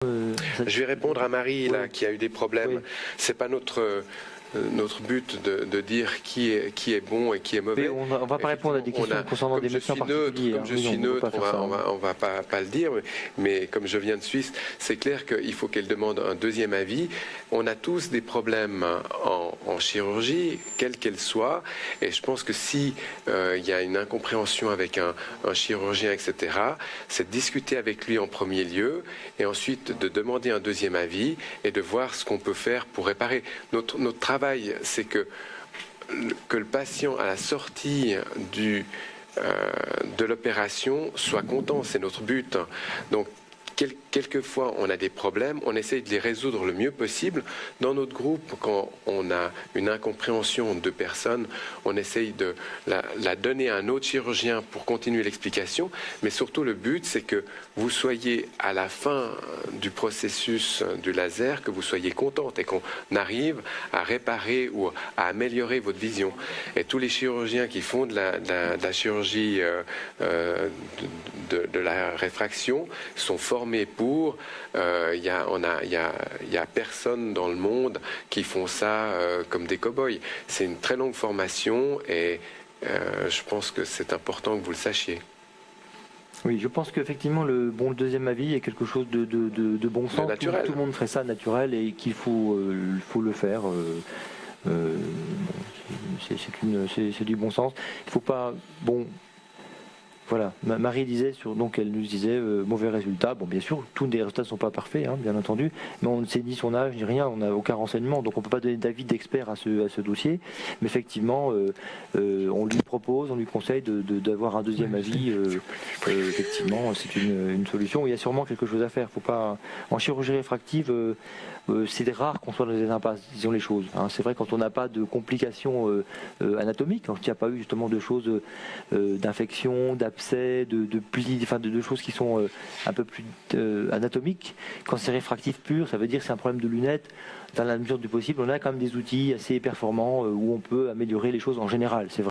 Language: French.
Je vais répondre à Marie là, qui a eu des problèmes. Oui. C'est pas notre but de dire qui est bon et qui est mauvais. Mais on va pas répondre à des questions concernant des médecins particuliers. Comme je suis neutre, on va pas le dire, mais comme je viens de Suisse, c'est clair qu'il faut qu'elle demande un deuxième avis. On a tous des problèmes en chirurgie, quelle qu'elle soit, et je pense que si il y a une incompréhension avec un chirurgien, etc., c'est de discuter avec lui en premier lieu, et ensuite de demander un deuxième avis et de voir ce qu'on peut faire pour réparer. Notre travail, c'est que le patient, à la sortie de l'opération, soit content. C'est notre but. Donc, quelquefois, on a des problèmes, on essaye de les résoudre le mieux possible. Dans notre groupe, quand on a une incompréhension de personnes, on essaye de la donner à un autre chirurgien pour continuer l'explication. Mais surtout, le but, c'est que vous soyez à la fin du processus du laser, que vous soyez contente et qu'on arrive à réparer ou à améliorer votre vision. Et tous les chirurgiens qui font de la chirurgie de la réfraction sont formés pour. Il y a personne dans le monde qui font ça comme des cow-boys. C'est une très longue formation et je pense que c'est important que vous le sachiez. Oui, je pense qu'effectivement le deuxième avis est quelque chose de bon sens. Tout le monde ferait ça naturel et qu'il faut le faire. C'est du bon sens. Il faut pas Voilà, Marie disait, donc elle nous disait mauvais résultat. Bon, bien sûr, tous les résultats ne sont pas parfaits, hein, bien entendu, mais on ne sait ni son âge ni rien, on n'a aucun renseignement, donc on ne peut pas donner d'avis d'expert à ce dossier. Mais effectivement, on lui propose, on lui conseille d'avoir un deuxième avis. Effectivement, c'est une solution. Il y a sûrement quelque chose à faire. Faut pas, en chirurgie réfractive, c'est rare qu'on soit dans des impasses, disons les choses. Hein. C'est vrai quand on n'a pas de complications anatomiques, quand il n'y a pas eu justement de choses d'infection, d'abcès, de plis, enfin de choses qui sont un peu plus anatomiques. Quand c'est réfractif pur, ça veut dire que c'est un problème de lunettes. Dans la mesure du possible, on a quand même des outils assez performants où on peut améliorer les choses en général. C'est vrai.